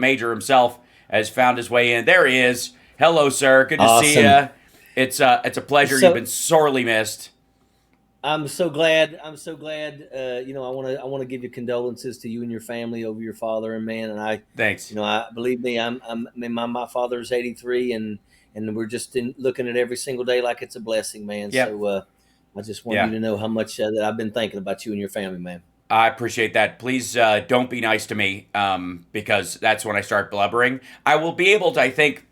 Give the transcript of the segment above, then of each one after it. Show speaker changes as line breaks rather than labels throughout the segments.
Major himself has found his way in. There he is. Hello, sir. Good to see
Awesome.
you. It's a pleasure. You've been
So
sorely missed.
I'm so glad. I'm so glad. I want to give you condolences to you and your family over your father. And man, and I,
Thanks.
I believe me. I mean, my father's 83, and we're just looking at every single day like it's a blessing, man.
Yep.
So I just want you
Yeah.
to know how much that I've been thinking about you and your family, man.
I appreciate that. Please don't be nice to me because that's when I start blubbering. I will be able to, I think,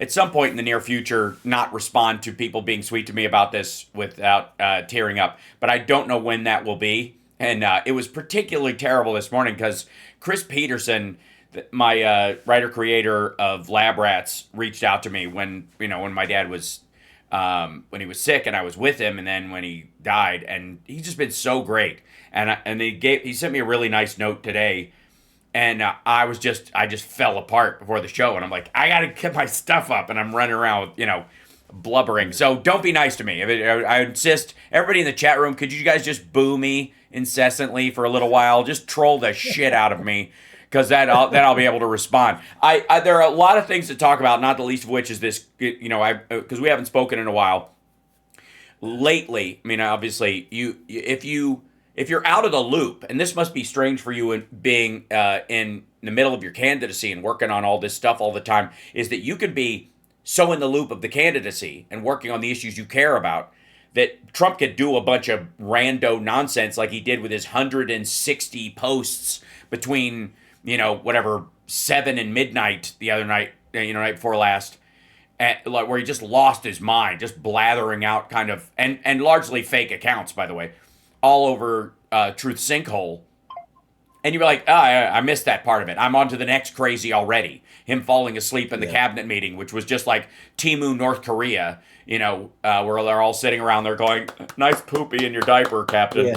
at some point in the near future, not respond to people being sweet to me about this without tearing up. But I don't know when that will be. And it was particularly terrible this morning because Chris Peterson, my writer creator of Lab Rats, reached out to me when my dad was when he was sick and I was with him, and then when he died, and he's just been so great. And he sent me a really nice note today, and I just fell apart before the show, and I'm like, I gotta get my stuff up, and I'm running around with, blubbering. So don't be nice to me. I insist. Everybody in the chat room, could you guys just boo me incessantly for a little while? Just troll the shit out of me, because then I'll be able to respond. There are a lot of things to talk about, not the least of which is this. Because we haven't spoken in a while lately. I mean, obviously, if you're out of the loop, and this must be strange for you in being in the middle of your candidacy and working on all this stuff all the time, is that you can be so in the loop of the candidacy and working on the issues you care about that Trump could do a bunch of rando nonsense like he did with his 160 posts between, whatever, 7 and midnight the other night, night before last, where he just lost his mind, just blathering out kind of, and largely fake accounts, by the way, all over Truth Sinkhole. And you'd be like, I missed that part of it. I'm on to the next crazy already. Him falling asleep in the
Yeah,
cabinet meeting, which was just like Timu, North Korea, where they're all sitting around there going, nice poopy in your diaper, Captain.
yeah,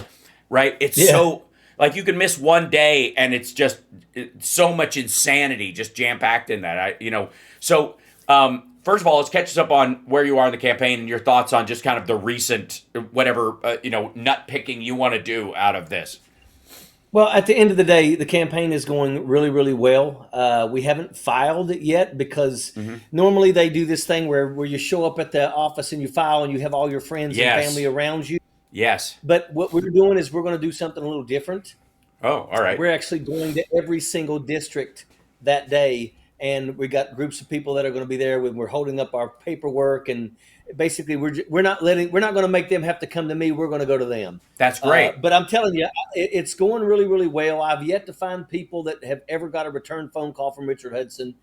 Right? It's
yeah.
so, like, you can miss one day and it's just so much insanity just jam packed in that. First of all, let's catch us up on where you are in the campaign and your thoughts on just kind of the recent, whatever, nut picking you want to do out of this.
Well, at the end of the day, the campaign is going really, really well. We haven't filed it yet because
Mm-hmm.
normally they do this thing where you show up at the office and you file and you have all your friends and family
Yes.
around you.
Yes.
But what we're doing is we're going to do something a little different.
Oh, all right.
We're actually going to every single district that day, and we got groups of people that are going to be there. When we're holding up our paperwork, and basically we're not going to make them have to come to me. We're going to go to them.
That's great.
But I'm telling you, it's going really, really well. I've yet to find people that have ever got a return phone call from Richard Hudson.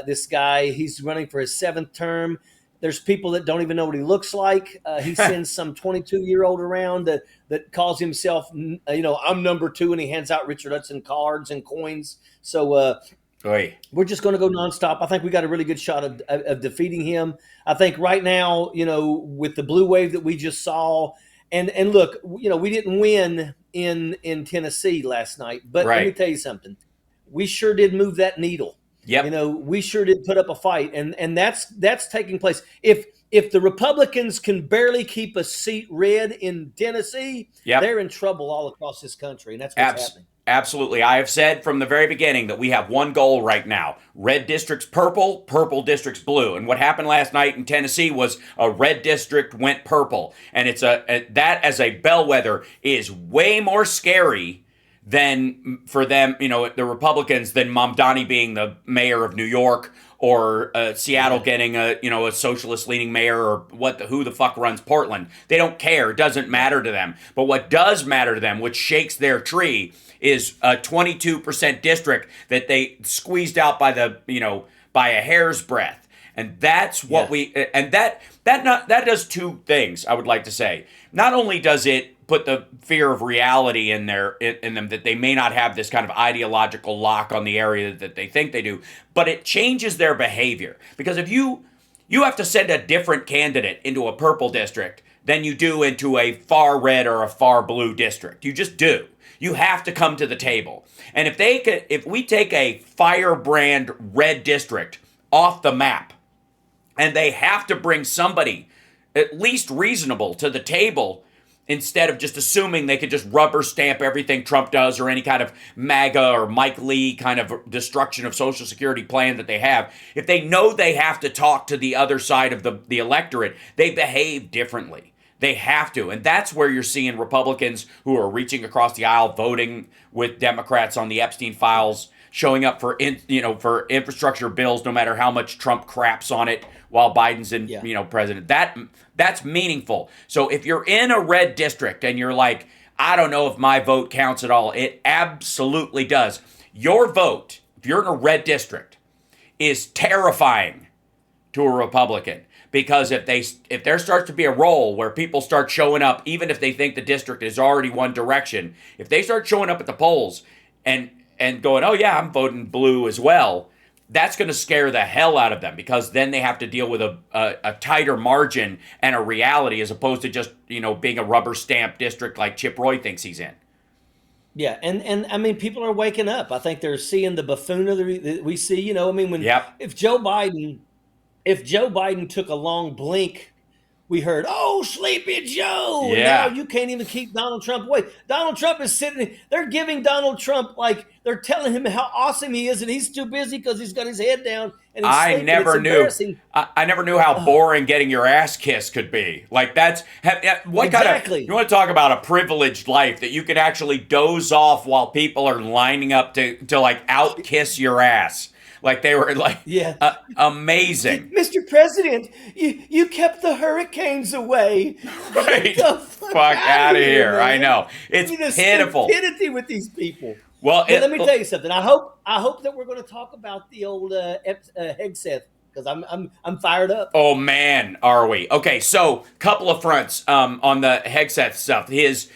This guy, he's running for his 7th term. There's people that don't even know what he looks like. He sends some 22-year-old around that calls himself, I'm number 2, and he hands out Richard Hudson cards and coins. So
Oy.
we're just going to go nonstop. I think we got a really good shot of defeating him. I think right now, with the blue wave that we just saw, and look, we didn't win in Tennessee last night, but let me
Right.
tell you something. We sure did move that needle.
Yep.
We sure did put up a fight, and that's taking place. If the Republicans can barely keep a seat red in Tennessee,
Yep.
they're in trouble all across this country, and that's what's happening.
Absolutely. I have said from the very beginning that we have one goal right now. Red districts purple, purple districts blue. And what happened last night in Tennessee was a red district went purple. And that as a bellwether is way more scary than for them, the Republicans, than Mamdani being the mayor of New York, or Seattle
Yeah,
getting a socialist leaning mayor, or who the fuck runs Portland. They don't care. It doesn't matter to them. But what does matter to them, which shakes their tree, is a 22% district that they squeezed out by a hair's breadth. And that's what
yeah,
that does two things, I would like to say. Not only does it put the fear of reality in them, that they may not have this kind of ideological lock on the area that they think they do, but it changes their behavior. Because if you have to send a different candidate into a purple district than you do into a far red or a far blue district. You just do. You have to come to the table. And if we take a firebrand red district off the map, and they have to bring somebody at least reasonable to the table instead of just assuming they could just rubber stamp everything Trump does or any kind of MAGA or Mike Lee kind of destruction of Social Security plan that they have. If they know they have to talk to the other side of the electorate, they behave differently. They have to. And that's where you're seeing Republicans who are reaching across the aisle, voting with Democrats on the Epstein files, showing up for for infrastructure bills, no matter how much Trump craps on it while Biden's president. That's meaningful. So if you're in a red district and you're like, I don't know if my vote counts at all, it absolutely does. Your vote, if you're in a red district, is terrifying to a Republican. Because if there starts to be a roll where people start showing up, even if they think the district is already one direction, if they start showing up at the polls and going, oh yeah, I'm voting blue as well, that's going to scare the hell out of them, because then they have to deal with a tighter margin and a reality, as opposed to just being a rubber stamp district like Chip Roy thinks he's in.
Yeah, and I mean, people are waking up. I think they're seeing the buffoonery that we see. If Joe Biden took a long blink, we heard, oh, Sleepy Joe.
Yeah.
And now you can't even keep Donald Trump away. Donald Trump is sitting, they're giving Donald Trump, they're telling him how awesome he is, and he's too busy because he's got his head down and he's sleeping.
I never knew how boring getting your ass kissed could be.
Exactly.
You want to talk about a privileged life, that you could actually doze off while people are lining up to out kiss your ass. They were amazing.
Mr. President, you kept the hurricanes away.
Right. Fuck out of here. Man. I know. It's pitiful.
Stupidity with these people.
Well,
let me tell you something. I hope that we're going to talk about the old Hegseth, because I'm fired up.
Oh man, are we? Okay, so couple of fronts on the Hegseth stuff. His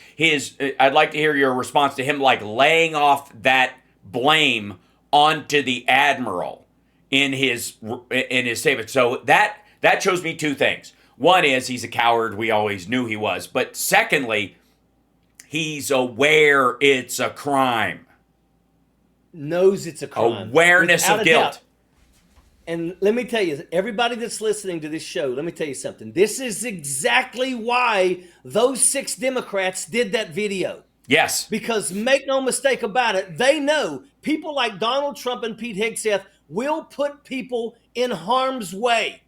I'd like to hear your response to him laying off that blame onto the admiral in his statement. So that shows me two things. One is he's a coward. We always knew he was. But secondly, he's aware it's a crime.
Knows it's a crime.
Awareness of guilt.
Doubt. And let me tell you, everybody that's listening to this show, let me tell you something. This is exactly why those 6 Democrats did that video.
Yes.
Because make no mistake about it, they know people like Donald Trump and Pete Hegseth will put people in harm's way.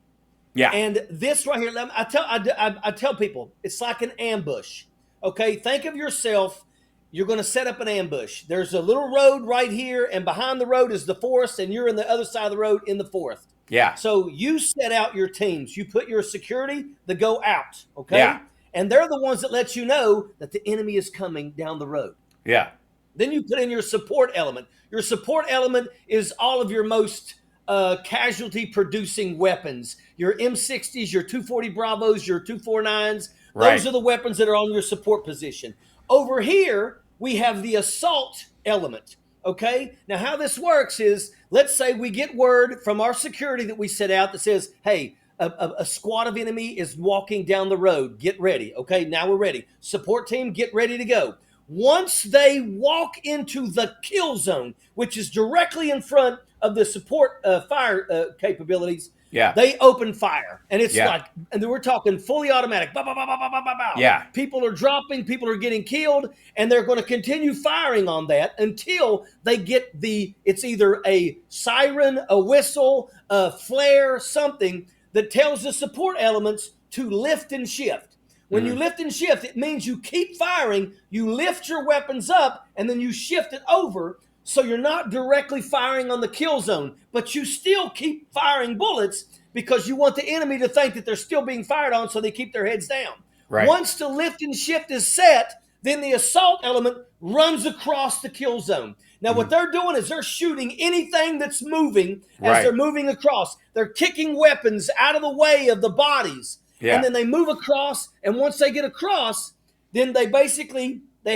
Yeah.
And this right here, I tell people, it's like an ambush. Okay, think of yourself. You're going to set up an ambush. There's a little road right here, and behind the road is the forest, and you're in the other side of the road in the forest.
Yeah.
So you set out your teams. You put your security to go out. Okay.
Yeah.
And they're the ones that let you know that the enemy is coming down the road.
Yeah.
Then you put in your support element. Your support element is all of your most casualty-producing weapons. Your M60s, your 240 Bravos, your 249s.
Right.
Those are the weapons that are on your support position. Over here, we have the assault element. Okay? Now, how this works is, let's say we get word from our security that we set out that says, hey, a squad of enemy is walking down the road. Get ready. Okay, now we're ready. Support team, get ready to go. Once they walk into the kill zone, which is directly in front of the support fire capabilities, they open fire. And it's and then we're talking fully automatic. Bah, bah, bah, bah, bah, bah, bah.
Yeah.
People are dropping, people are getting killed, and they're going to continue firing on that until they get it's either a siren, a whistle, a flare, something that tells the support elements to lift and shift. When you lift and shift, it means you keep firing, you lift your weapons up, and then you shift it over, so you're not directly firing on the kill zone, but you still keep firing bullets because you want the enemy to think that they're still being fired on, so they keep their heads down.
Right.
Once the lift and shift is set, then the assault element runs across the kill zone. Now, what they're doing is they're shooting anything that's moving as they're moving across. They're kicking weapons out of the way of the bodies. Yeah. And then they move across, and once they get across, then they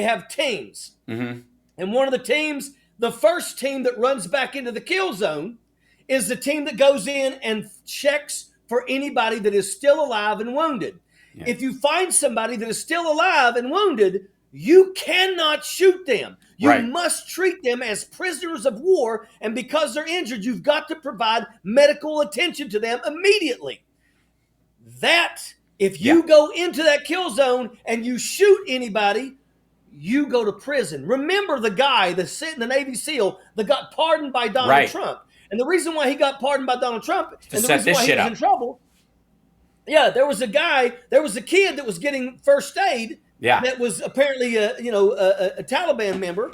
have teams. Mm-hmm. And one of the teams, the first team that runs back into the kill zone, is the team that goes in and checks for anybody that is still alive and wounded. Yeah. If you find somebody that is still alive and wounded, you cannot shoot them. You must treat them as prisoners of war, and because they're injured, you've got to provide medical attention to them immediately. That If you go into that kill zone and you shoot anybody, you go to prison. Remember the guy, the Navy SEAL that got pardoned by Donald Trump. And the reason why he got pardoned by Donald Trump and the reason why he was in trouble, there was a kid that was getting first aid that was apparently a Taliban member,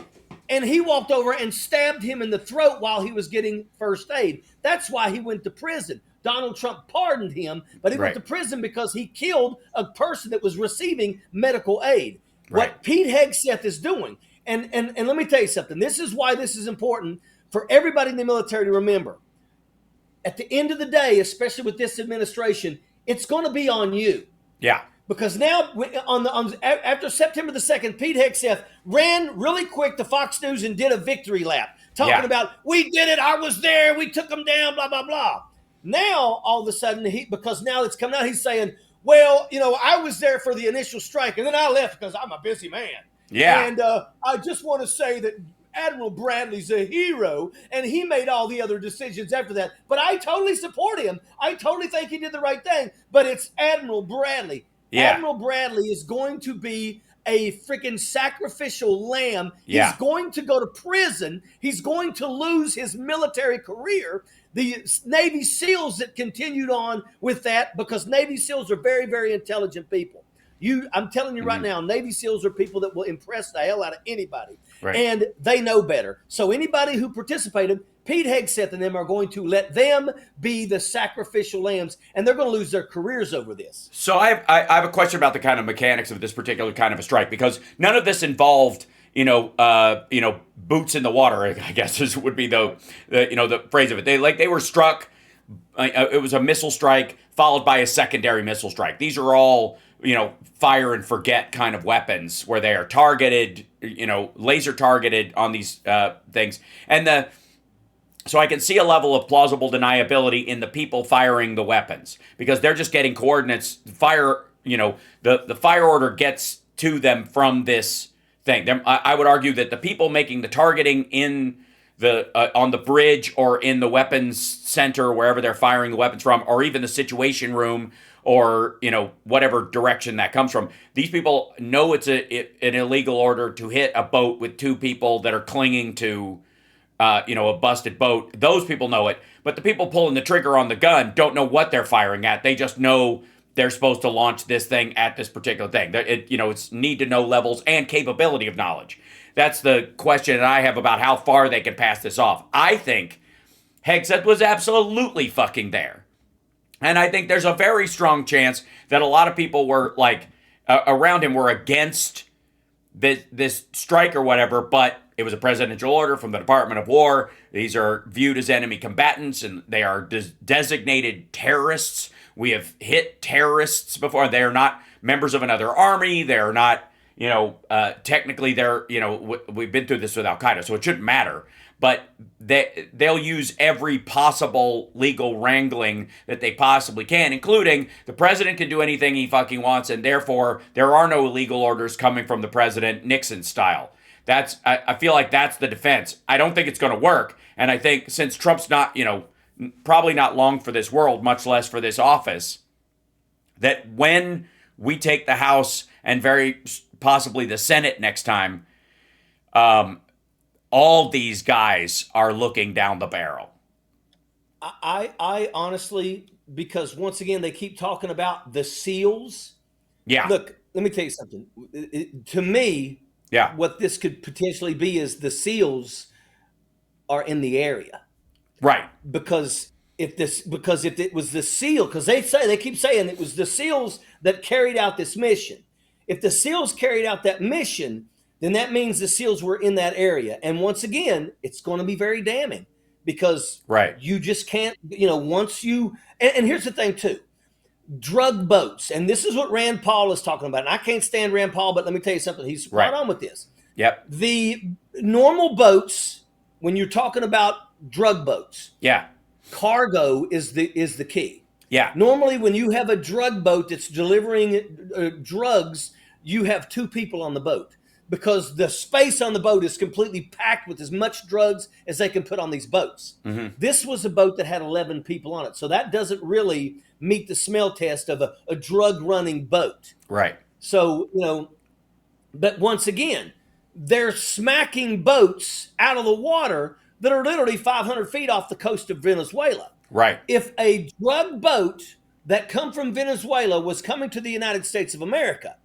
and he walked over and stabbed him in the throat while he was getting first aid. That's why he went to prison. Donald Trump pardoned him, but he went to prison because he killed a person that was receiving medical aid. What Pete Hegseth is doing, and let me tell you something. This is why this is important for everybody in the military to remember. At the end of the day, especially with this administration, it's going to be on you.
Yeah.
Because now, after September the 2nd, Pete Hegseth ran really quick to Fox News and did a victory lap, talking about, we did it, I was there, we took them down, blah, blah, blah. Now, all of a sudden, because now it's coming out, he's saying, well, I was there for the initial strike, and then I left because I'm a busy man.
Yeah.
And I just want to say that Admiral Bradley's a hero, and he made all the other decisions after that. But I totally support him. I totally think he did the right thing. But it's Admiral Bradley. Yeah. Admiral Bradley is going to be a freaking sacrificial lamb. He's going to go to prison. He's going to lose his military career. The Navy SEALs that continued on with that, because Navy SEALs are very, very intelligent people. I'm telling you right now, Navy SEALs are people that will impress the hell out of anybody. Right. And they know better. So anybody who participated, Pete Hegseth and them are going to let them be the sacrificial lambs, and they're going to lose their careers over this.
So I have a question about the kind of mechanics of this particular kind of a strike, because none of this involved, boots in the water, I guess would be the phrase of it. They were struck. It was a missile strike followed by a secondary missile strike. These are all, fire and forget kind of weapons where they are targeted, laser targeted on these things. And so I can see a level of plausible deniability in the people firing the weapons, because they're just getting coordinates. Fire, the fire order gets to them from this thing. I would argue that the people making the targeting in on the bridge or in the weapons center, wherever they're firing the weapons from, or even the situation room, or whatever direction that comes from, these people know it's an illegal order to hit a boat with two people that are clinging to a busted boat. Those people know it, but the people pulling the trigger on the gun don't know what they're firing at. They just know they're supposed to launch this thing at this particular thing. It's need to know levels and capability of knowledge. That's the question that I have about how far they can pass this off. I think Hegseth was absolutely fucking there. And I think there's a very strong chance that a lot of people were around him were against this strike or whatever, but it was a presidential order from the Department of War. These are viewed as enemy combatants, and they are designated terrorists. We have hit terrorists before. They are not members of another army. They're not, technically they're, we've been through this with Al-Qaeda, so it shouldn't matter. But they'll use every possible legal wrangling that they possibly can, including the president can do anything he fucking wants, and therefore there are no illegal orders coming from the president, Nixon style. I feel like that's the defense. I don't think it's going to work, and I think since Trump's not, probably not long for this world, much less for this office, that when we take the House and very possibly the Senate next time, all these guys are looking down the barrel.
I honestly, because once again, they keep talking about the SEALs.
Yeah.
Look, let me tell you something. To me, what this could potentially be is the SEALs are in the area.
Right.
Because if it was the SEAL, because they keep saying it was the SEALs that carried out this mission. If the SEALs carried out that mission, then that means the SEALs were in that area. And once again, it's going to be very damning, because you just can't, once you, and here's the thing too, drug boats. And this is what Rand Paul is talking about. And I can't stand Rand Paul, but let me tell you something. He's spot on with this.
Yep.
The normal boats, when you're talking about drug boats, cargo is the key.
Yeah.
Normally, when you have a drug boat that's delivering drugs, you have two people on the boat. because the space on the boat is completely packed with as much drugs as they can put on these boats. This was a boat that had 11 people on it. So that doesn't really meet the smell test of a drug running boat.
Right.
So, but once again, they're smacking boats out of the water that are literally 500 feet off the coast of Venezuela.
Right.
If a drug boat that come from Venezuela was coming to the United States of America,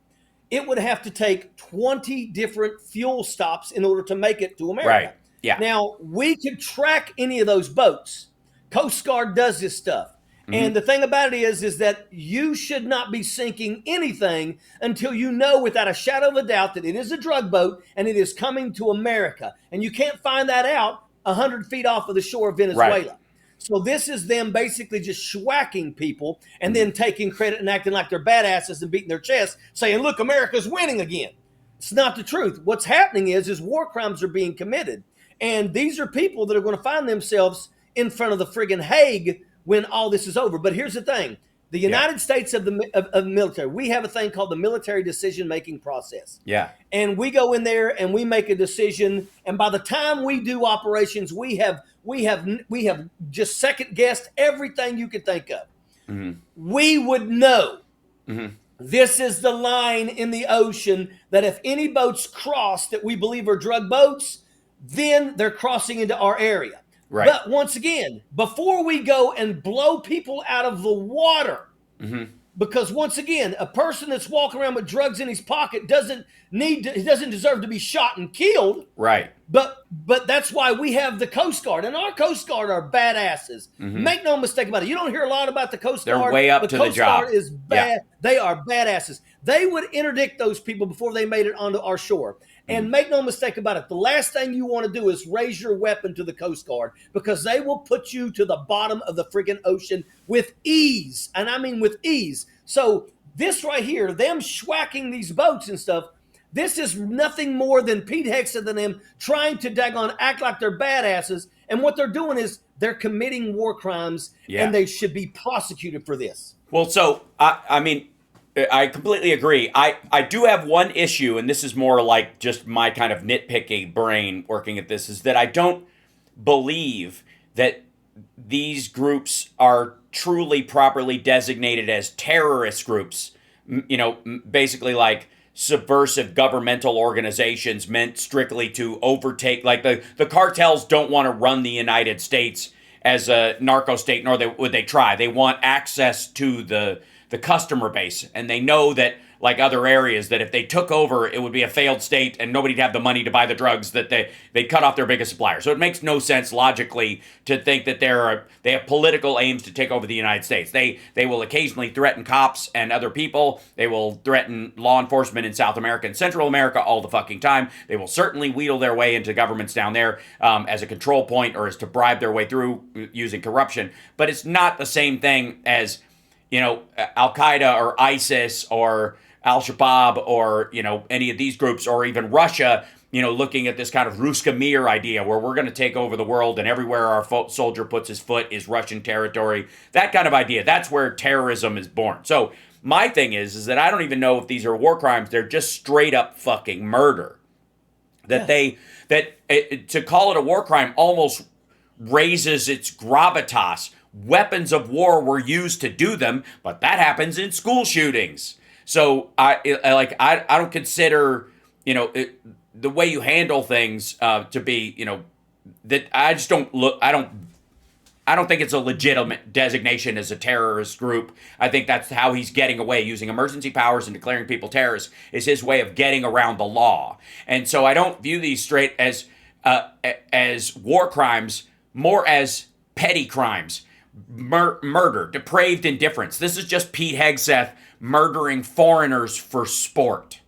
it would have to take 20 different fuel stops in order to make it to America.
Right. Yeah.
Now, we could track any of those boats. Coast Guard does this stuff. And the thing about it is that you should not be sinking anything until you know without a shadow of a doubt that it is a drug boat and it is coming to America. And you can't find that out 100 feet off of the shore of Venezuela.
Right.
So this is them basically just schwacking people and then taking credit and acting like they're badasses and beating their chest, saying, look, America's winning again. It's not the truth. What's happening is war crimes are being committed. And these are people that are going to find themselves in front of the friggin' Hague when all this is over. But here's the thing. The United States of the military, we have a thing called the military decision-making process.
Yeah.
And we go in there and we make a decision. And by the time we do operations, we have just second-guessed everything you could think of. We would know this is the line in the ocean that if any boats cross that we believe are drug boats, then they're crossing into our area.
Right.
But once again, before we go and blow people out of the water, because once again, a person that's walking around with drugs in his pocket doesn't deserve to be shot and killed.
Right.
But that's why we have the Coast Guard, and our Coast Guard are badasses. Make no mistake about it. You don't hear a lot about the Coast Guard.
They're way up to the job.
The Coast Guard is bad. Yeah. They are badasses. They would interdict those people before they made it onto our shore. And make no mistake about it, the last thing you want to do is raise your weapon to the Coast Guard, because they will put you to the bottom of the friggin' ocean with ease. And I mean with ease. So this right here, them schwacking these boats and stuff, this is nothing more than Pete Hegseth and them trying to daggone act like they're badasses. And what they're doing is they're committing war crimes, and they should be prosecuted for this.
Well, so, I mean, I completely agree. I do have one issue, and this is more like just my kind of nitpicky brain working at this, is that I don't believe that these groups are truly properly designated as terrorist groups, basically like subversive governmental organizations meant strictly to overtake, like the cartels don't want to run the United States as a narco state, nor would they try. They want access to the customer base, and they know that, like other areas, that if they took over, it would be a failed state and nobody'd have the money to buy the drugs, that they'd cut off their biggest supplier. So it makes no sense logically to think that they have political aims to take over the United States. They will occasionally threaten cops and other people. They will threaten law enforcement in South America and Central America all the fucking time. They will certainly wheedle their way into governments down there as a control point, or as to bribe their way through using corruption. But it's not the same thing as, Al-Qaeda or ISIS or Al-Shabaab or, any of these groups, or even Russia, looking at this kind of Ruska Mir idea where we're going to take over the world and everywhere our soldier puts his foot is Russian territory. That kind of idea. That's where terrorism is born. So my thing is that I don't even know if these are war crimes. They're just straight up fucking murder. To call it a war crime almost raises its gravitas. Weapons of war were used to do them, but that happens in school shootings. So I don't consider, the way you handle things to be, that I just don't look. I don't think it's a legitimate designation as a terrorist group. I think that's how he's getting away, using emergency powers and declaring people terrorists is his way of getting around the law. And so I don't view these straight as war crimes, more as petty crimes. Murder, depraved indifference. This is just Pete Hegseth murdering foreigners for sport.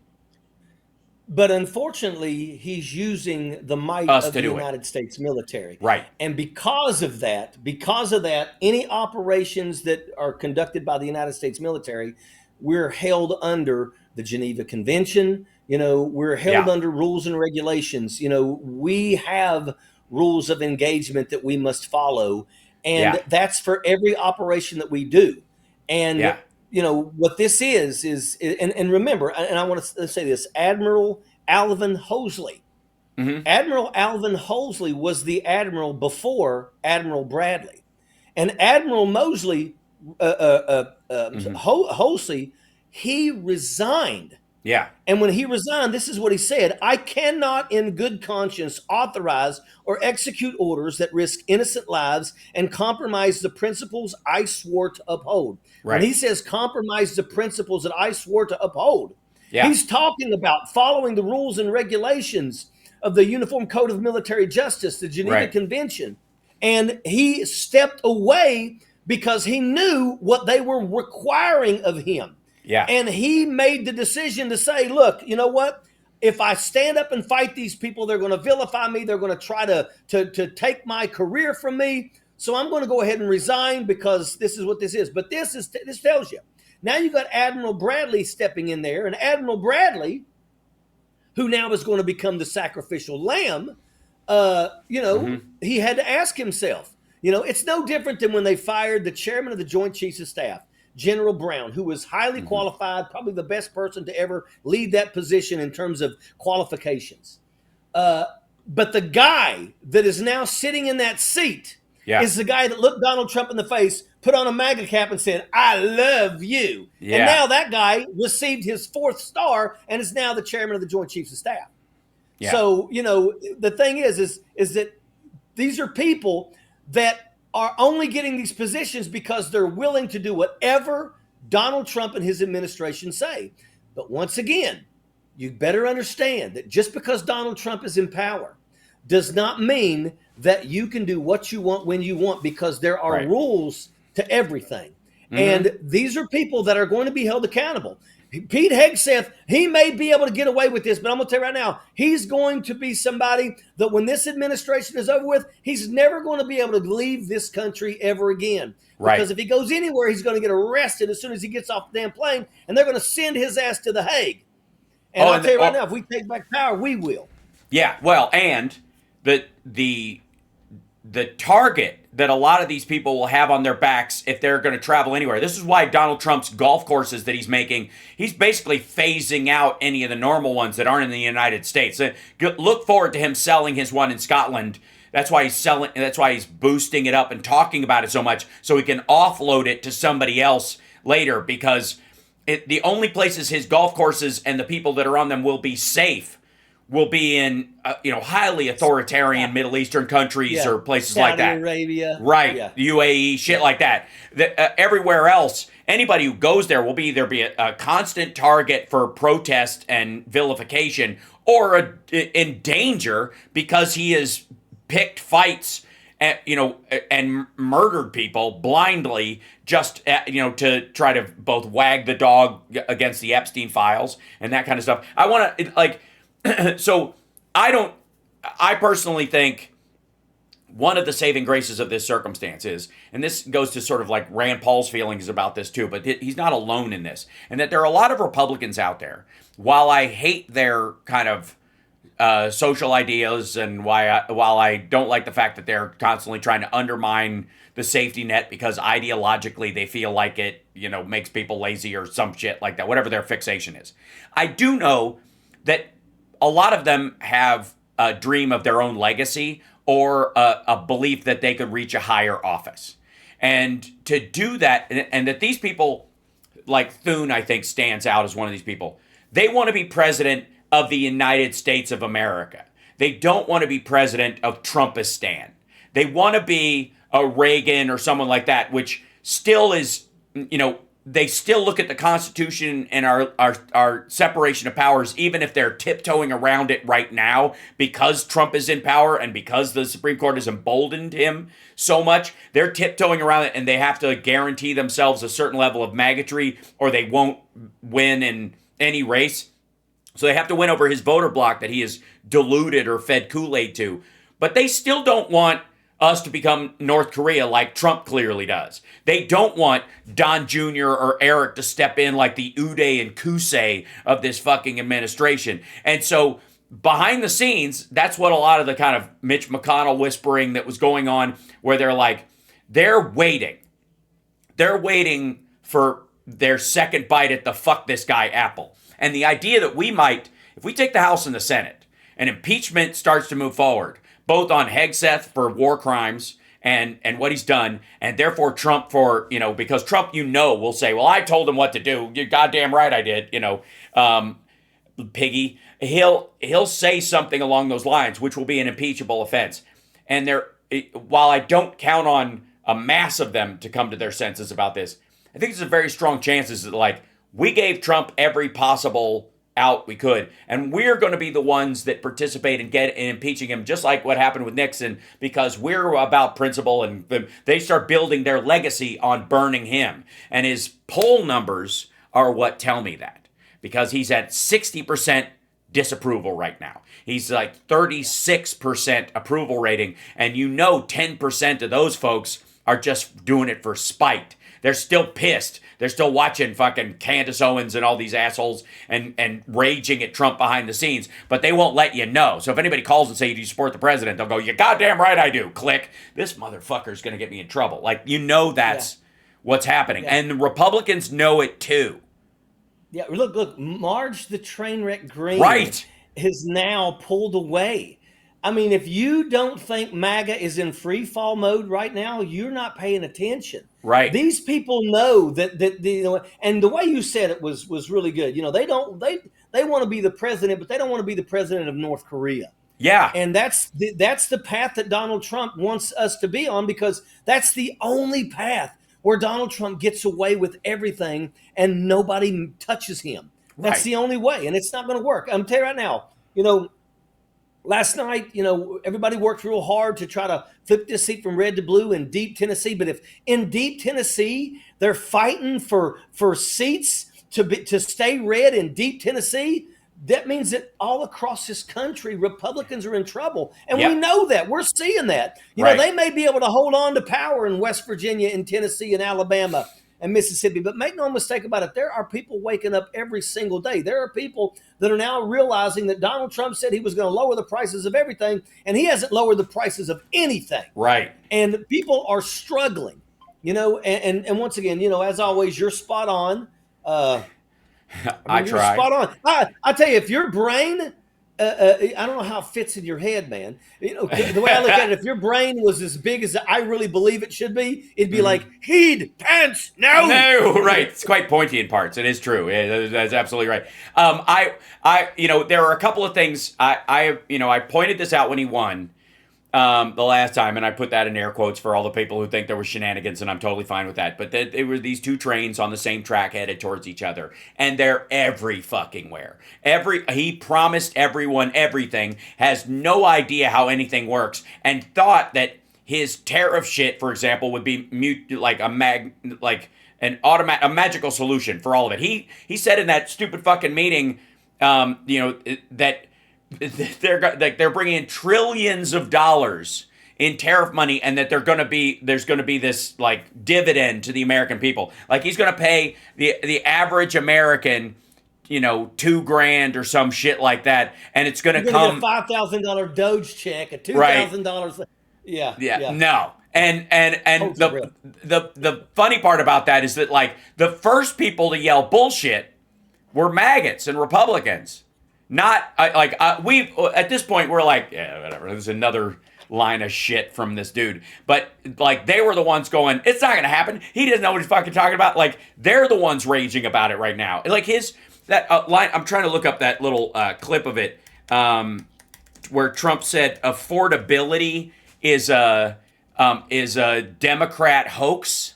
But unfortunately, he's using the might of the United States military.
Right.
And because of that, any operations that are conducted by the United States military, we're held under the Geneva Convention. We're held under rules and regulations. We have rules of engagement that we must follow. And that's for every operation that we do. And, what this is and remember, and I want to say this, Admiral Alvin Hosley. Admiral Alvin Hosley was the admiral before Admiral Bradley. And Admiral Mosley, Hosley, he resigned.
Yeah.
And when he resigned, this is what he said: I cannot in good conscience authorize or execute orders that risk innocent lives and compromise the principles I swore to uphold.
Right.
When he says compromise the principles that I swore to uphold,
Yeah.
he's talking about following the rules and regulations of the Uniform Code of Military Justice, the Geneva
Right.
Convention. And he stepped away because he knew what they were requiring of him.
Yeah.
And he made the decision to say, look, you know what? If I stand up and fight these people, they're going to vilify me. They're going to try to take my career from me. So I'm going to go ahead and resign because this is what this is. But this tells you. Now you got Admiral Bradley stepping in there. And Admiral Bradley, who now is going to become the sacrificial lamb, he had to ask himself, it's no different than when they fired the chairman of the Joint Chiefs of Staff, General Brown, who was highly qualified, probably the best person to ever lead that position in terms of qualifications. But the guy that is now sitting in that seat is the guy that looked Donald Trump in the face, put on a MAGA cap and said, I love you. Yeah. And now that guy received his 4th star and is now the chairman of the Joint Chiefs of Staff. Yeah. So, the thing is that these are people that are only getting these positions because they're willing to do whatever Donald Trump and his administration say. But once again, you better understand that just because Donald Trump is in power does not mean that you can do what you want when you want, because there are rules to everything. And these are people that are going to be held accountable. Pete Hegseth, he may be able to get away with this, but I'm going to tell you right now, he's going to be somebody that when this administration is over with, he's never going to be able to leave this country ever again.
Right.
Because if he goes anywhere, he's going to get arrested as soon as he gets off the damn plane, and they're going to send his ass to The Hague. And I'll tell you right now, if we take back power, we will.
Yeah, well, and the target that a lot of these people will have on their backs if they're going to travel anywhere. This is why Donald Trump's golf courses that he's making, he's basically phasing out any of the normal ones that aren't in the United States. Look forward to him selling his one in Scotland. That's why he's boosting it up and talking about it so much, so he can offload it to somebody else later, because the only places his golf courses and the people that are on them will be safe will be in highly authoritarian Middle Eastern countries or places like that.
Saudi Arabia.
Right. UAE, shit like that. Everywhere else, anybody who goes there will either be a constant target for protest and vilification, or in danger because he has picked fights and murdered people blindly just to try to both wag the dog against the Epstein files and that kind of stuff. I want to so I personally think one of the saving graces of this circumstance is, and this goes to sort of like Rand Paul's feelings about this too, but he's not alone in this, and that there are a lot of Republicans out there, while I hate their kind of social ideas, and while I don't like the fact that they're constantly trying to undermine the safety net because ideologically they feel like it, makes people lazy or some shit like that, whatever their fixation is. I do know that a lot of them have a dream of their own legacy, or a belief that they could reach a higher office. And to do that, and that these people, like Thune, I think, stands out as one of these people. They want to be president of the United States of America. They don't want to be president of Trumpistan. They want to be a Reagan or someone like that, which still is, they still look at the Constitution and our separation of powers, even if they're tiptoeing around it right now because Trump is in power and because the Supreme Court has emboldened him so much. They're tiptoeing around it, and they have to guarantee themselves a certain level of maggotry or they won't win in any race. So they have to win over his voter bloc that he has diluted or fed Kool-Aid to. But they still don't want us to become North Korea like Trump clearly does. They don't want Don Jr. or Eric to step in like the Uday and Kusei of this fucking administration. And so behind the scenes, that's what a lot of the kind of Mitch McConnell whispering that was going on, where they're waiting. They're waiting for their second bite at the fuck this guy apple. And the idea that we might If we take the House and the Senate and impeachment starts to move forward, both on Hegseth for war crimes and what he's done, and therefore Trump for, because Trump, will say, well, I told him what to do. You're goddamn right I did, piggy. He'll say something along those lines, which will be an impeachable offense. And while I don't count on a mass of them to come to their senses about this, I think there's a very strong chances that we gave Trump every possible out we could, and we're going to be the ones that participate in impeaching him, just like what happened with Nixon, because we're about principle, and they start building their legacy on burning him. And his poll numbers are what tell me that, because he's at 60% disapproval right now. He's like 36% approval rating, and 10% of those folks are just doing it for spite. They're still pissed. They're still watching fucking Candace Owens and all these assholes and raging at Trump behind the scenes, but they won't let you know. So if anybody calls and say, do you support the president? They'll go, you goddamn right I do. Click. This motherfucker's going to get me in trouble. That's what's happening. Yeah. And the Republicans know it too.
Yeah, look, Marge the Trainwreck Green has now pulled away. I mean, if you don't think MAGA is in free fall mode right now, you're not paying attention.
Right.
These people know that and the way you said it was really good. They want to be the president, but they don't want to be the president of North Korea.
Yeah.
And that's the path that Donald Trump wants us to be on, because that's the only path where Donald Trump gets away with everything and nobody touches him. That's the only way, and it's not going to work. I'm telling you right now, last night, everybody worked real hard to try to flip this seat from red to blue in deep Tennessee. But if in deep Tennessee they're fighting for seats to stay red in deep Tennessee, that means that all across this country, Republicans are in trouble. And we know that. We're seeing that. They may be able to hold on to power in West Virginia and Tennessee and Alabama and Mississippi. But make no mistake about it, there are people waking up every single day. There are people that are now realizing that Donald Trump said he was going to lower the prices of everything, and he hasn't lowered the prices of anything.
Right.
And people are struggling, and once again, as always, you're spot on.
I try.
Spot on. I tell you, if your brain, I don't know how it fits in your head, man. The way I look at it, if your brain was as big as I really believe it should be, it'd be like, heed, pants, no.
No, right. It's quite pointy in parts. It is true. That's absolutely right. There are a couple of things. I pointed this out when he won the last time, and I put that in air quotes for all the people who think there was shenanigans, and I'm totally fine with that. But they were these two trains on the same track headed towards each other, and they're every fucking where. He promised everyone everything, has no idea how anything works, and thought that his tariff shit, for example, would be a magical solution for all of it. He said in that stupid fucking meeting, that they're bringing in trillions of dollars in tariff money, and that there's going to be this dividend to the American people. He's going to pay the average American, $2,000 or some shit like that, and it's going to come
a $5,000 Doge check, a $2,000. Right. Yeah.
No. And the funny part about that is that the first people to yell bullshit were maggots and Republicans. Not we at this point we're like, yeah, whatever. There's another line of shit from this dude. But they were the ones going, it's not gonna happen. He doesn't know what he's fucking talking about. They're the ones raging about it right now. That line. I'm trying to look up that little clip of it where Trump said affordability is a Democrat hoax.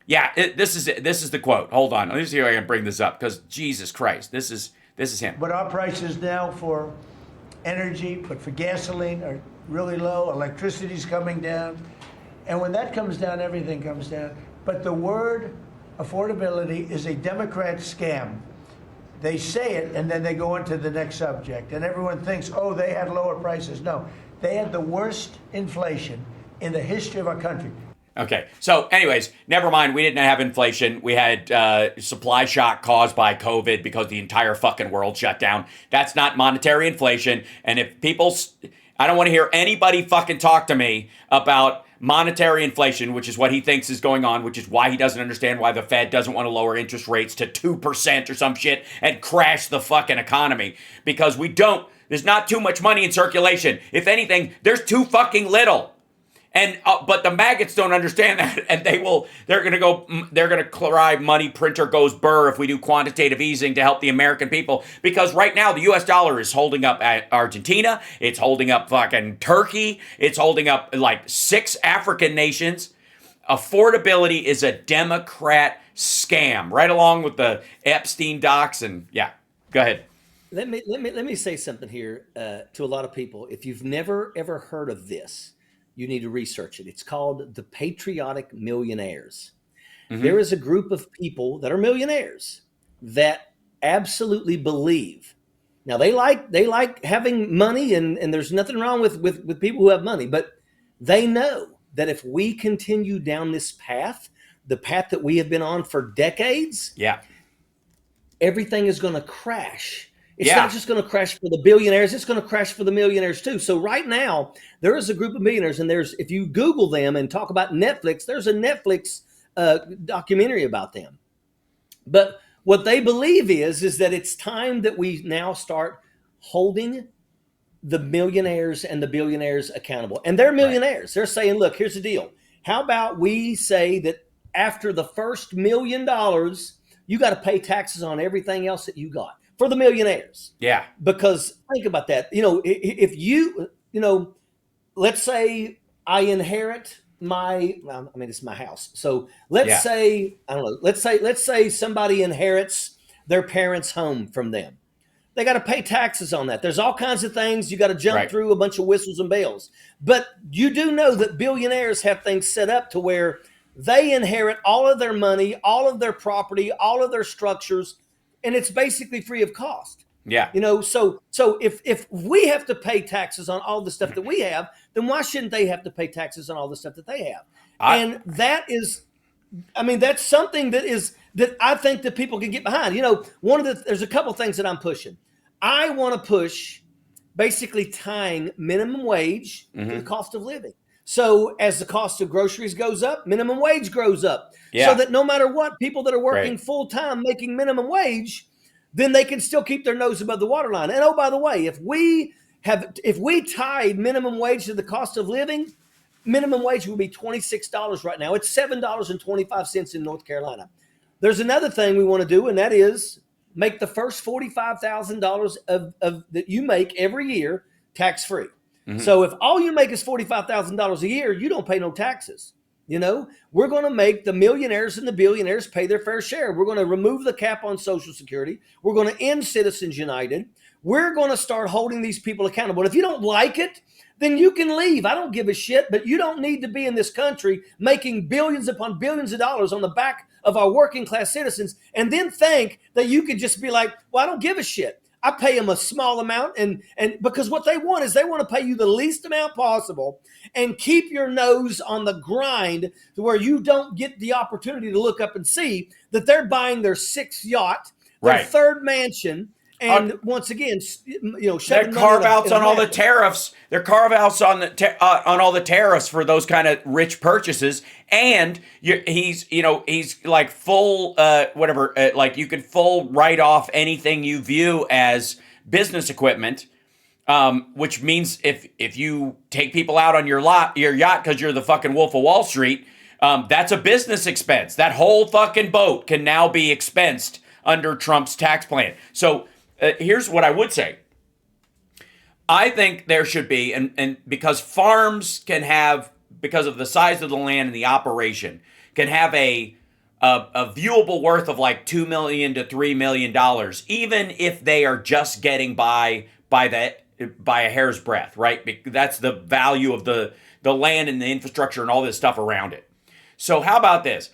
Yeah, this is the quote. Hold on, let me see if I can bring this up, because Jesus Christ, this is him.
But our prices now for energy, but for gasoline are really low. Electricity's coming down. And when that comes down, everything comes down. But the word affordability is a Democrat scam. They say it, and then they go into the next subject. And everyone thinks, oh, they had lower prices. No, they had the worst inflation in the history of our country.
Okay, so anyways, never mind. We didn't have inflation. We had supply shock caused by COVID because the entire fucking world shut down. That's not monetary inflation. And if I don't want to hear anybody fucking talk to me about monetary inflation, which is what he thinks is going on, which is why he doesn't understand why the Fed doesn't want to lower interest rates to 2% or some shit and crash the fucking economy. Because there's not too much money in circulation. If anything, there's too fucking little. And but the maggots don't understand that, and they're gonna cry money printer goes burr if we do quantitative easing to help the American people, because right now the U.S. dollar is holding up at Argentina, it's holding up fucking Turkey, it's holding up like 6 African nations. Affordability is a Democrat scam, right along with the Epstein docs, and yeah, go ahead.
Let me say something here to a lot of people. If you've never ever heard of this, you need to research it. It's called the Patriotic Millionaires. Mm-hmm. There is a group of people that are millionaires that absolutely believe. Now they like having money, and there's nothing wrong with people who have money, but they know that if we continue down this path, the path that we have been on for decades, everything is going to crash. It's not just going to crash for the billionaires. It's going to crash for the millionaires too. So right now, there is a group of millionaires, and if you Google them and talk about Netflix, there's a Netflix documentary about them. But what they believe is that it's time that we now start holding the millionaires and the billionaires accountable. And they're millionaires. Right. They're saying, look, here's the deal. How about we say that after the first $1 million, you got to pay taxes on everything else that you got. For the millionaires. Yeah. Because think about that. If let's say I inherit it's my house. So let's say, I don't know, let's say somebody inherits their parents' home from them. They got to pay taxes on that. There's all kinds of things. You got to jump through a bunch of whistles and bells. But you do know that billionaires have things set up to where they inherit all of their money, all of their property, all of their structures, and it's basically free of cost. Yeah. So if we have to pay taxes on all the stuff that we have, then why shouldn't they have to pay taxes on all the stuff that they have? And that's something that I think that people can get behind. There's a couple things that I'm pushing. I want to push basically tying minimum wage to the cost of living. So as the cost of groceries goes up, minimum wage grows up. Yeah. So that no matter what, people that are working full time making minimum wage, then they can still keep their nose above the waterline. And oh, by the way, if we tied minimum wage to the cost of living, minimum wage would be $26 right now. It's $7.25 in North Carolina. There's another thing we want to do, and that is make the first $45,000 of that you make every year tax free. Mm-hmm. So if all you make is $45,000 a year, you don't pay no taxes. We're going to make the millionaires and the billionaires pay their fair share. We're going to remove the cap on Social Security. We're going to end Citizens United. We're going to start holding these people accountable. And if you don't like it, then you can leave. I don't give a shit, but you don't need to be in this country making billions upon billions of dollars on the back of our working class citizens and then think that you could just be like, well, I don't give a shit. I pay them a small amount, and because what they want is they want to pay you the least amount possible and keep your nose on the grind to where you don't get the opportunity to look up and see that they're buying their 6th yacht, their 3rd mansion, and once again,
their carve-outs on all the tariffs. Their carve-outs on on all the tariffs for those kind of rich purchases, and he's like full like you can full write off anything you view as business equipment, which means if you take people out on your yacht because you're the fucking Wolf of Wall Street, that's a business expense. That whole fucking boat can now be expensed under Trump's tax plan. So. Here's what I would say. I think there should be, and because farms can have, because of the size of the land and the operation, can have a viewable worth of like $2 million to $3 million, even if they are just getting by a hair's breadth, right? That's the value of the land and the infrastructure and all this stuff around it. So how about this?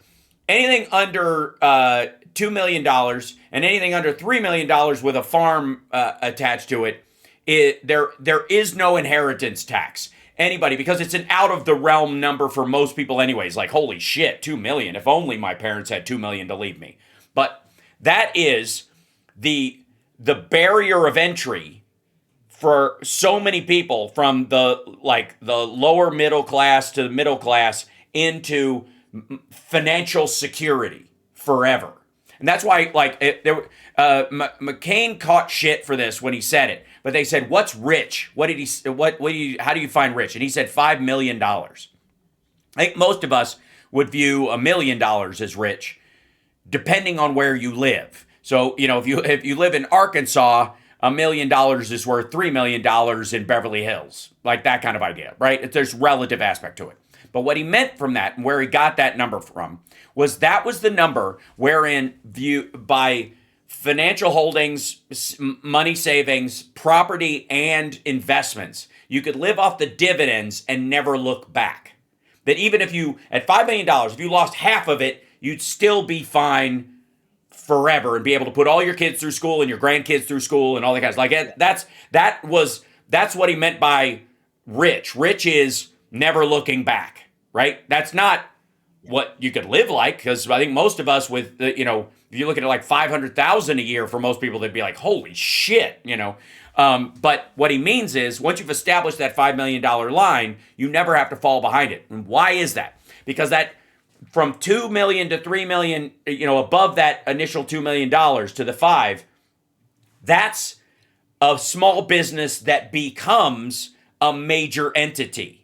Anything under $2 million and anything under $3 million with a farm attached to it, there is no inheritance tax. Anybody, because it's an out of the realm number for most people anyways. Like, holy shit, 2 million. If only my parents had 2 million to leave me. But that is the barrier of entry for so many people from the lower middle class to the middle class into financial security forever. And that's why, McCain caught shit for this when he said it. But they said, "What's rich? How do you find rich?" And he said $5 million. I think most of us would view $1 million as rich, depending on where you live. So, if you live in Arkansas, $1 million is worth $3 million in Beverly Hills, like that kind of idea, right? There's relative aspect to it. But what he meant from that, and where he got that number from, was that was the number wherein by financial holdings, money savings, property, and investments, you could live off the dividends and never look back. That even if you, at $5 million, if you lost half of it, you'd still be fine forever and be able to put all your kids through school and your grandkids through school and all that kind of stuff. That's what he meant by rich. Rich is never looking back, right? That's not what you could live like, because I think most of us with, if you look at it like 500,000 a year for most people, they'd be like, holy shit, But what he means is once you've established that $5 million line, you never have to fall behind it. And why is that? Because that from 2 million to 3 million, above that initial $2 million to the 5, that's a small business that becomes a major entity.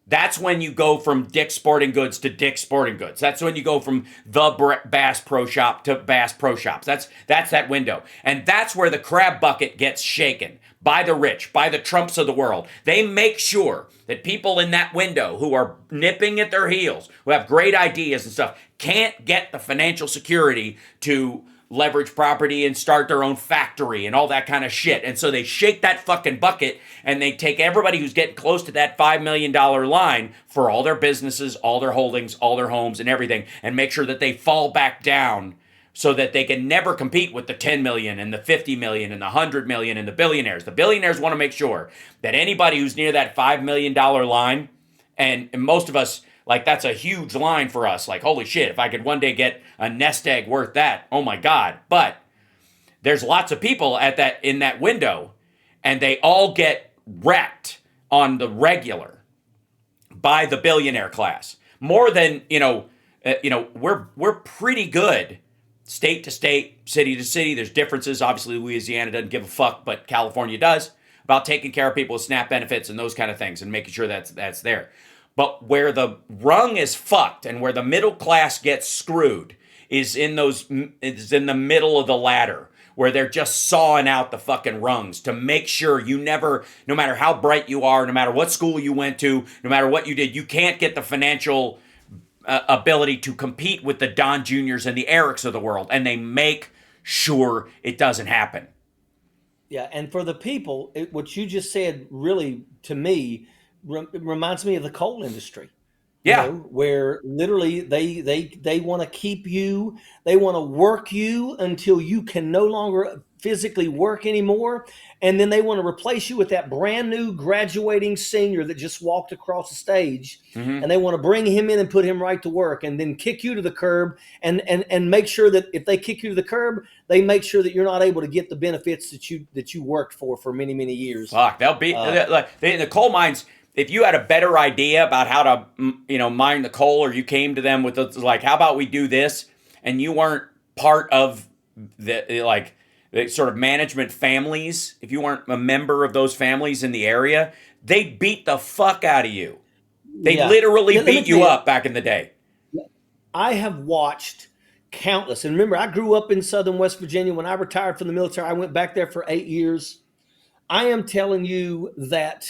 That's when you go from Dick's Sporting Goods to Dick's Sporting Goods. That's when you go from the Bass Pro Shop to Bass Pro Shops. That's that window. And that's where the crab bucket gets shaken by the rich, by the Trumps of the world. They make sure that people in that window who are nipping at their heels, who have great ideas and stuff, can't get the financial security to leverage property and start their own factory and all that kind of shit. And so they shake that fucking bucket and they take everybody who's getting close to that $5 million line for all their businesses, all their holdings, all their homes and everything, and make sure that they fall back down so that they can never compete with the 10 million and the 50 million and the 100 million and the billionaires. The billionaires want to make sure that anybody who's near that $5 million line, and most of us, like, that's a huge line for us. Like, holy shit, if I could one day get a nest egg worth that, oh my God. But there's lots of people in that window, and they all get wrecked on the regular by the billionaire class. More than, we're pretty good state to state, city to city. There's differences. Obviously, Louisiana doesn't give a fuck, but California does, about taking care of people with SNAP benefits and those kind of things and making sure that's there. But where the rung is fucked and where the middle class gets screwed is in the middle of the ladder, where they're just sawing out the fucking rungs to make sure you never, no matter how bright you are, no matter what school you went to, no matter what you did, you can't get the financial ability to compete with the Don Juniors and the Erics of the world. And they make sure it doesn't happen.
Yeah, and for the people, what you just said really, to me, reminds me of the coal industry.
Yeah.
Where literally they want to keep you, they want to work you until you can no longer physically work anymore. And then they want to replace you with that brand new graduating senior that just walked across the stage. Mm-hmm. And they want to bring him in and put him right to work and then kick you to the curb and make sure that if they kick you to the curb, they make sure that you're not able to get the benefits that you worked for many, many years.
Fuck, they'll be in the coal mines. If you had a better idea about how to, mine the coal, or you came to them with how about we do this, and you weren't part of the sort of management families, if you weren't a member of those families in the area, they'd beat the fuck out of you. They literally beat you up back in the day.
I have watched countless, and remember, I grew up in Southern West Virginia. When I retired from the military, I went back there for 8 years. I am telling you that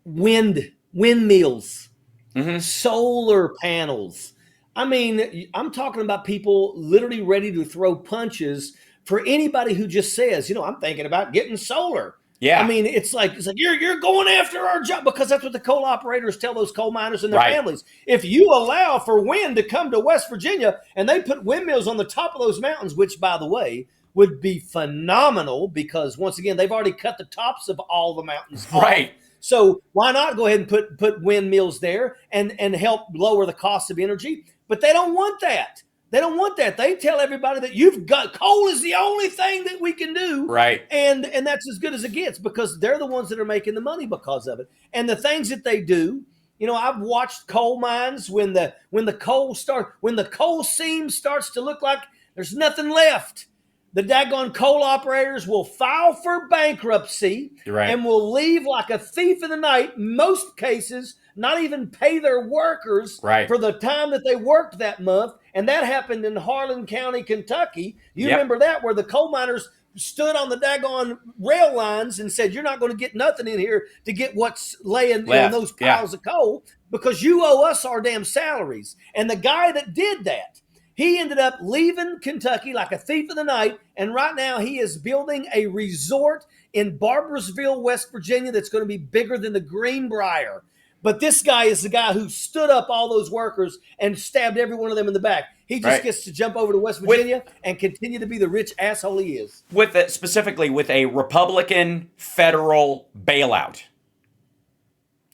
windmills, mm-hmm. solar panels. I mean, I'm talking about people literally ready to throw punches for anybody who just says, I'm thinking about getting solar.
Yeah.
I mean, it's like you're going after our job, because that's what the coal operators tell those coal miners and their families. If you allow for wind to come to West Virginia and they put windmills on the top of those mountains, which, by the way, would be phenomenal, because once again, they've already cut the tops of all the mountains off.
Right.
So why not go ahead and put windmills there and help lower the cost of energy? But they don't want that. They don't want that. They tell everybody that you've got coal is the only thing that we can do.
Right.
And that's as good as it gets because they're the ones that are making the money because of it. And the things that they do, you know, I've watched coal mines when the coal seam starts to look like there's nothing left. The daggone coal operators will file for bankruptcy and will leave like a thief in the night, most cases, not even pay their workers for the time that they worked that month. And that happened in Harlan County, Kentucky. You remember that, where the coal miners stood on the daggone rail lines and said, you're not going to get nothing in here to get what's laying in those piles of coal because you owe us our damn salaries. And the guy that did that, he ended up leaving Kentucky like a thief in the night, and right now he is building a resort in Barboursville, West Virginia that's going to be bigger than the Greenbrier. But this guy is the guy who stood up all those workers and stabbed every one of them in the back. He just gets to jump over to West Virginia and continue to be the rich asshole he is.
Specifically with a Republican federal bailout.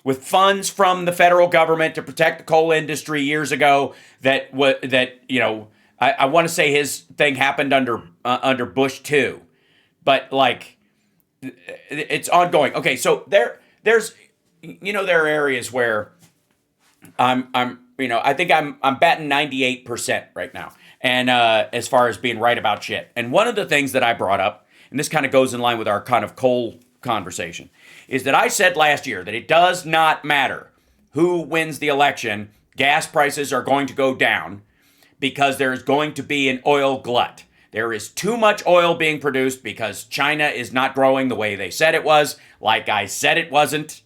With funds from the federal government to protect the coal industry years ago, I want to say his thing happened under Bush too, but like it's ongoing. Okay, so there are areas where I think I'm batting 98% right now, and as far as being right about shit. And one of the things that I brought up, and this kind of goes in line with our kind of coal conversation, is that I said last year that it does not matter who wins the election, gas prices are going to go down because there's going to be an oil glut. There is too much oil being produced because China is not growing the way they said it was, like I said it wasn't.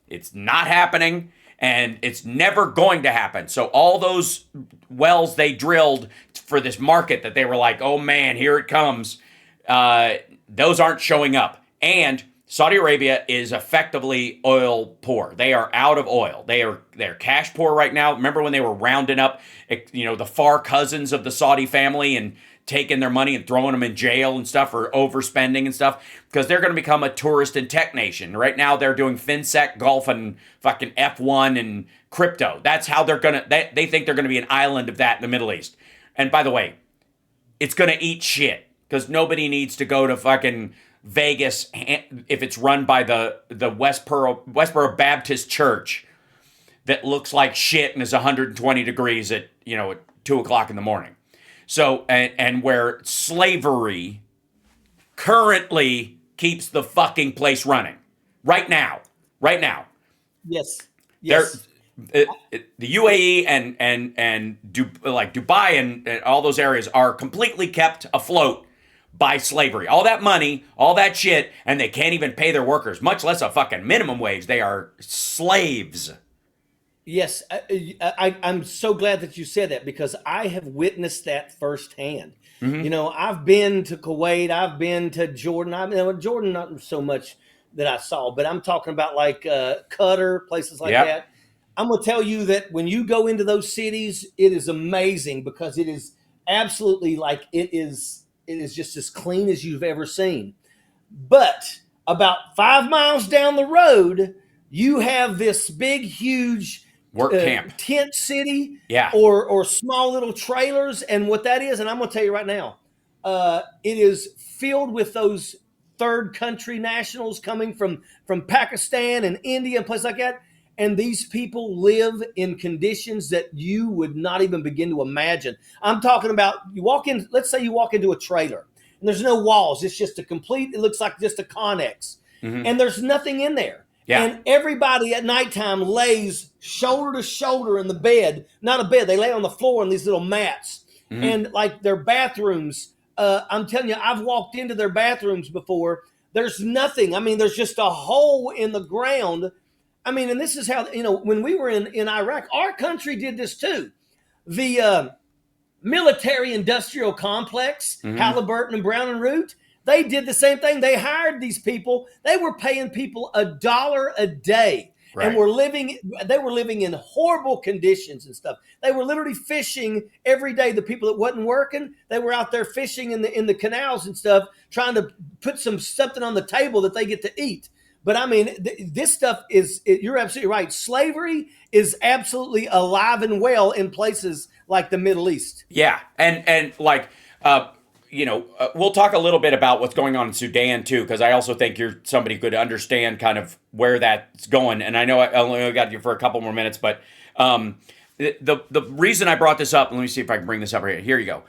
It's not happening, and it's never going to happen. So all those wells they drilled for this market that they were like, oh man, here it comes, those aren't showing up. And Saudi Arabia is effectively oil poor. They are out of oil. They're cash poor right now. Remember when they were rounding up, the far cousins of the Saudi family and taking their money and throwing them in jail and stuff for overspending and stuff? Because they're going to become a tourist and tech nation. Right now they're doing FinSec, golf, and fucking F1 and crypto. That's how they think they're going to be an island of that in the Middle East. And by the way, it's going to eat shit because nobody needs to go to fucking Vegas if it's run by the Westboro Baptist Church that looks like shit and is 120 degrees at 2 o'clock in the morning. So and where slavery currently keeps the fucking place running right now.
Yes.
The UAE and Dubai and all those areas are completely kept afloat by slavery. All that money, all that shit, and they can't even pay their workers, much less a fucking minimum wage. They are slaves.
Yes, I'm so glad that you said that because I have witnessed that firsthand. Mm-hmm. I've been to Kuwait, I've been to Jordan. Jordan, not so much that I saw, but I'm talking about like Qatar, places like that. I'm going to tell you that when you go into those cities, it is amazing because it is absolutely like it is just as clean as you've ever seen. But about 5 miles down the road, you have this big, huge
work camp,
tent city, or small little trailers. And what that is, and I'm going to tell you right now, it is filled with those third country nationals coming from Pakistan and India and places like that. And these people live in conditions that you would not even begin to imagine. I'm talking about let's say you walk into a trailer and there's no walls. It's just it looks like just a Connex. Mm-hmm. And there's nothing in there. Yeah. And everybody at nighttime lays shoulder to shoulder in the bed, not a bed. They lay on the floor on these little mats. Mm-hmm. And like their bathrooms, I'm telling you, I've walked into their bathrooms before. There's nothing. I mean, there's just a hole in the ground. I mean, and this is how, when we were in Iraq, our country did this too. The military industrial complex, mm-hmm. Halliburton and Brown and Root, they did the same thing. They hired these people. They were paying people $1 a day. Right. And they were living in horrible conditions and stuff. They were literally fishing every day. The people that wasn't working, they were out there fishing in the canals and stuff, trying to put something on the table that they get to eat. But I mean, this stuff you're absolutely right. Slavery is absolutely alive and well in places like the Middle East.
Yeah, and like, we'll talk a little bit about what's going on in Sudan too, because I also think you're somebody who could understand kind of where that's going. And I know I only got you for a couple more minutes, but the reason I brought this up, let me see if I can bring this up right here. Here you go.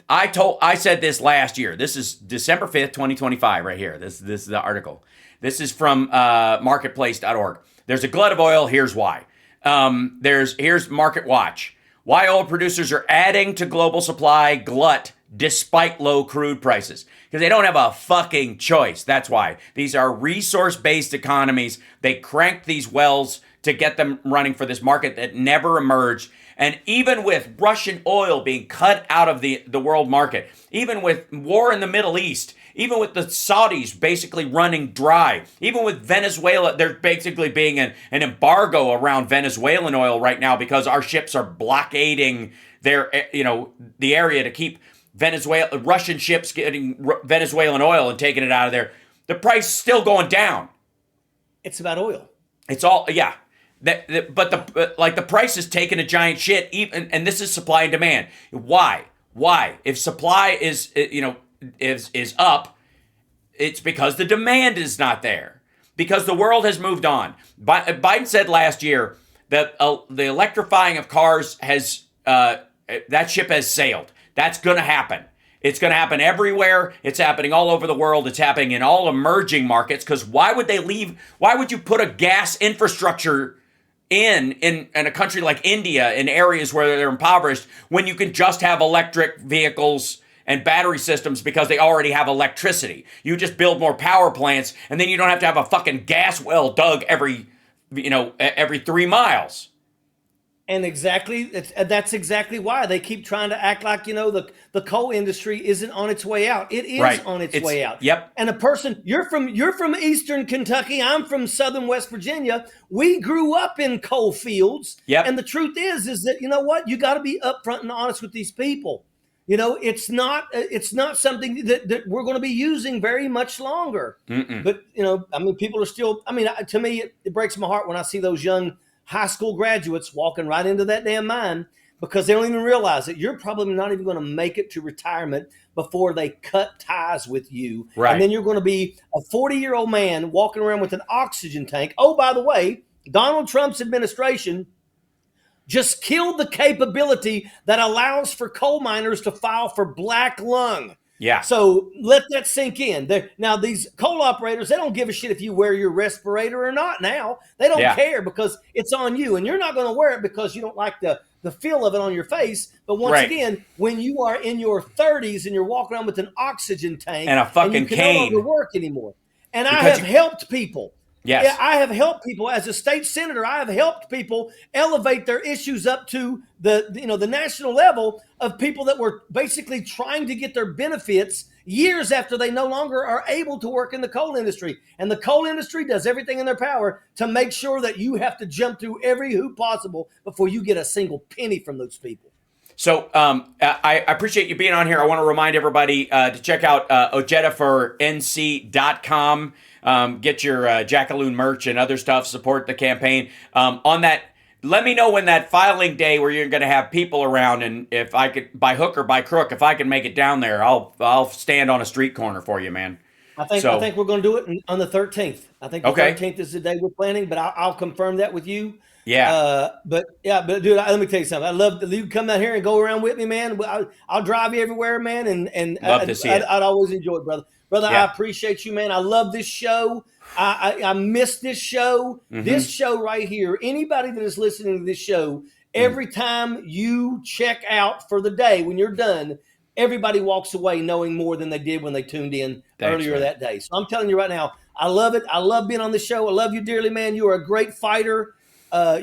I said this last year. This is December 5th, 2025, right here. This is the article. This is from marketplace.org. There's a glut of oil. Here's why. Here's Market Watch. Why oil producers are adding to global supply glut despite low crude prices. Because they don't have a fucking choice. That's why. These are resource-based economies. They cranked these wells to get them running for this market that never emerged. And even with Russian oil being cut out of the world market, even with war in the Middle East, even with the Saudis basically running dry, even with Venezuela, there's basically being an embargo around Venezuelan oil right now because our ships are blockading their, the area to keep Russian ships getting Venezuelan oil and taking it out of there. The price is still going down.
It's about oil.
It's all, yeah. But the price is taking a giant shit, even, and this is supply and demand. Why? If supply is up, it's because the demand is not there. Because the world has moved on. Biden said last year that the electrifying of cars has that ship has sailed. That's going to happen. It's going to happen everywhere. It's happening all over the world. It's happening in all emerging markets. Because why would they leave? Why would you put a gas infrastructure in a country like India, in areas where they're impoverished, when you can just have electric vehicles and battery systems because they already have electricity? You just build more power plants, and then you don't have to have a fucking gas well dug every 3 miles.
And that's exactly why they keep trying to act like, the coal industry isn't on its way out. It is on its way out.
Yep.
And you're from Eastern Kentucky. I'm from Southern West Virginia. We grew up in coal fields.
Yep.
And the truth is that, you know what? You got to be upfront and honest with these people. It's not something that we're going to be using very much longer.
Mm-mm.
But, people are still, to me, it breaks my heart when I see those young high school graduates walking right into that damn mine because they don't even realize that you're probably not even going to make it to retirement before they cut ties with you.
Right.
And then you're going to be a 40-year-old man walking around with an oxygen tank. Oh, by the way, Donald Trump's administration just killed the capability that allows for coal miners to file for black lung.
Yeah.
So let that sink in. Now, these coal operators, they don't give a shit if you wear your respirator or not now. They don't care because it's on you. And you're not going to wear it because you don't like the feel of it on your face. But once again, when you are in your 30s and you're walking around with an oxygen tank
and a fucking
and you can
cane,
no longer work anymore. And I have helped people.
Yes.
I have helped people as a state senator. I have helped people elevate their issues up to the national level of people that were basically trying to get their benefits years after they no longer are able to work in the coal industry. And the coal industry does everything in their power to make sure that you have to jump through every hoop possible before you get a single penny from those people.
So I appreciate you being on here. I want to remind everybody to check out OjedaForNC.com. Get your Jackaloon merch and other stuff. Support the campaign. On that, let me know when that filing day where you're going to have people around, and if I could, by hook or by crook, if I can make it down there, I'll stand on a street corner for you, man.
I think we're going to do it on the 13th. I think the 13th is the day we're planning, but I'll confirm that with you.
Yeah.
But dude, let me tell you something. I love that you come out here and go around with me, man. I'll drive you everywhere, man. And
love to see it.
I'd always enjoy it, brother. Brother, I appreciate you, man. I love this show. I miss this show. Mm-hmm. This show right here. Anybody that is listening to this show, every time you check out for the day, when you're done, everybody walks away knowing more than they did when they tuned in earlier that day. So I'm telling you right now, I love it. I love being on the show. I love you dearly, man. You are a great fighter.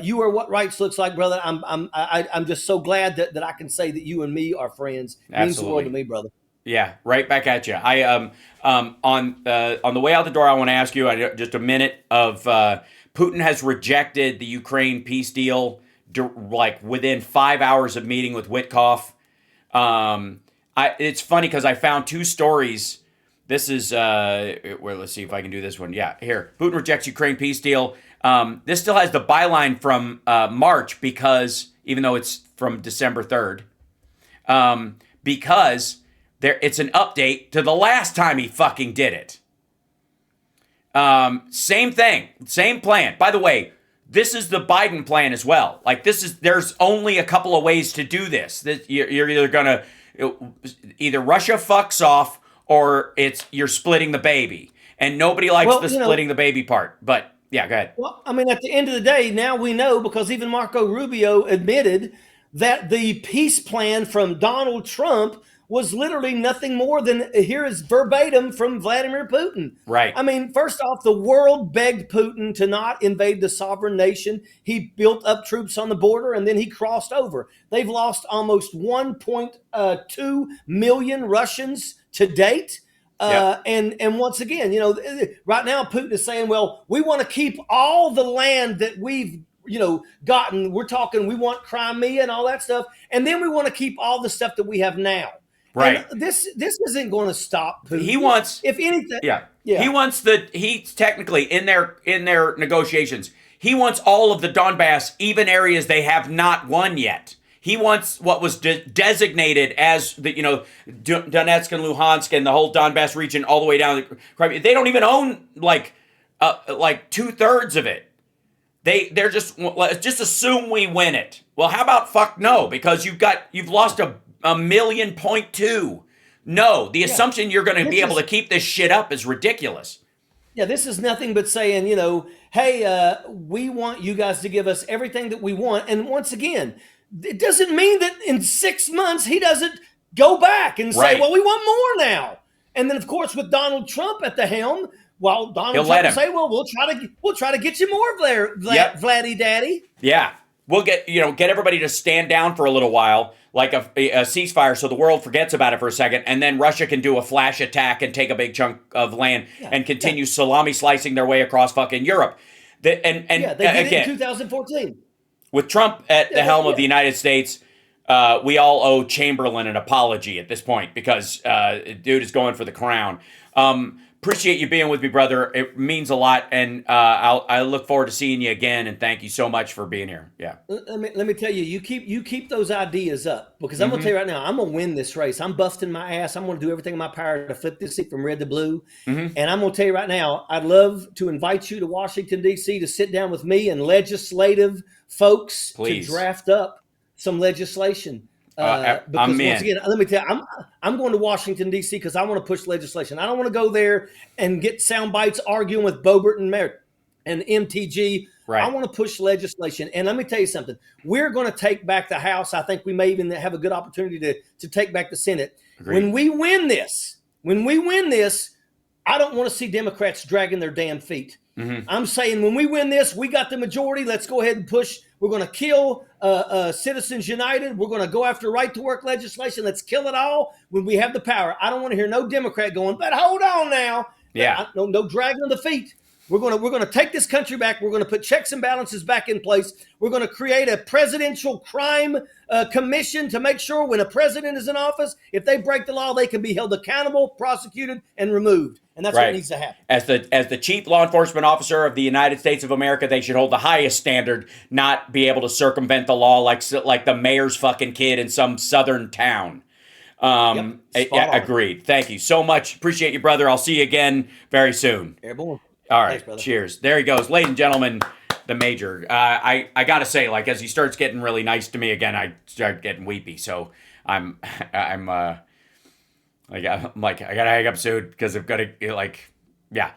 You are what rights looks like, brother. I'm just so glad that I can say that you and me are friends. It means the world to me, brother.
Yeah, right back at you. I on the way out the door, I want to ask you just a minute of Putin has rejected the Ukraine peace deal like within 5 hours of meeting with Witkoff. It's funny because I found two stories. This is let's see if I can do this one. Yeah, here. Putin rejects Ukraine peace deal. This still has the byline from March because, even though it's from December 3rd, because it's an update to the last time he fucking did it. Same thing, same plan. By the way, this is the Biden plan as well. Like, there's only a couple of ways to do this. You're either gonna, either Russia fucks off or you're splitting the baby. And nobody likes the splitting the baby part. But yeah, go ahead.
Well, I mean, at the end of the day, now we know, because even Marco Rubio admitted that the peace plan from Donald Trump was literally nothing more than, here is verbatim from Vladimir Putin.
Right.
I mean, first off, the world begged Putin to not invade the sovereign nation. He built up troops on the border, and then he crossed over. They've lost almost 1.2 million Russians to date. And once again, right now Putin is saying, well, we want to keep all the land that we've gotten. We're talking, we want Crimea and all that stuff, and then we want to keep all the stuff that we have now.
Right.
And this isn't going to stop Putin.
He wants,
if anything,
he wants he's technically in their negotiations. He wants all of the Donbass, even areas they have not won yet. He wants what was designated as the Donetsk and Luhansk and the whole Donbass region all the way down to Crimea. They don't even own like 2/3 of it. They're just, let's just assume we win it. Well, how about fuck no? Because you've lost a 1.2 million. No, the assumption you're going to be able to keep this shit up is ridiculous.
Yeah, this is nothing but saying, hey, we want you guys to give us everything that we want. And once again, it doesn't mean that in 6 months he doesn't go back and say, well, we want more now. And then, of course, with Donald Trump at the helm, well, Donald Trump will say, well, we'll try to get you more there, Vladdy Daddy.
Yeah, we'll get everybody to stand down for a little while, like a ceasefire, so the world forgets about it for a second, and then Russia can do a flash attack and take a big chunk of land and continue salami slicing their way across fucking Europe.
They did it in 2014.
With Trump at the helm of the United States, we all owe Chamberlain an apology at this point, because dude is going for the crown. Appreciate you being with me, brother. It means a lot, and I look forward to seeing you again. And thank you so much for being here. Yeah.
Let me tell you, you keep those ideas up, because I'm gonna tell you right now, I'm gonna win this race. I'm busting my ass. I'm gonna do everything in my power to flip this seat from red to blue. And I'm gonna tell you right now, I'd love to invite you to Washington D.C. to sit down with me and legislative folks to draft up some legislation. Because once again, let me tell you, I'm going to Washington D.C. because I want to push legislation. I don't want to go there and get sound bites arguing with Boebert and MTG. Right. I want to push legislation. And let me tell you something. We're going to take back the House. I think we may even have a good opportunity to take back the Senate. Agreed. When we win this, I don't want to see Democrats dragging their damn feet. I'm saying when we win this, we got the majority. Let's go ahead and push. We're going to kill Citizens United. We're going to go after right-to-work legislation. Let's kill it all when we have the power. I don't want to hear no Democrat going, but hold on now.
Yeah.
No dragging of the feet. We're going to take this country back. We're going to put checks and balances back in place. We're going to create a presidential crime commission to make sure when a president is in office, if they break the law, they can be held accountable, prosecuted, and removed. And that's what needs to happen.
As the chief law enforcement officer of the United States of America, they should hold the highest standard, not be able to circumvent the law like the mayor's fucking kid in some southern town. Agreed. Thank you so much. Appreciate you, brother. I'll see you again very soon.
Airborne.
All right. Thanks, cheers. There he goes. Ladies and gentlemen, the Major. I got to say, like, as he starts getting really nice to me again, I start getting weepy. So I'm like, I got to hang up soon because I've got to, yeah.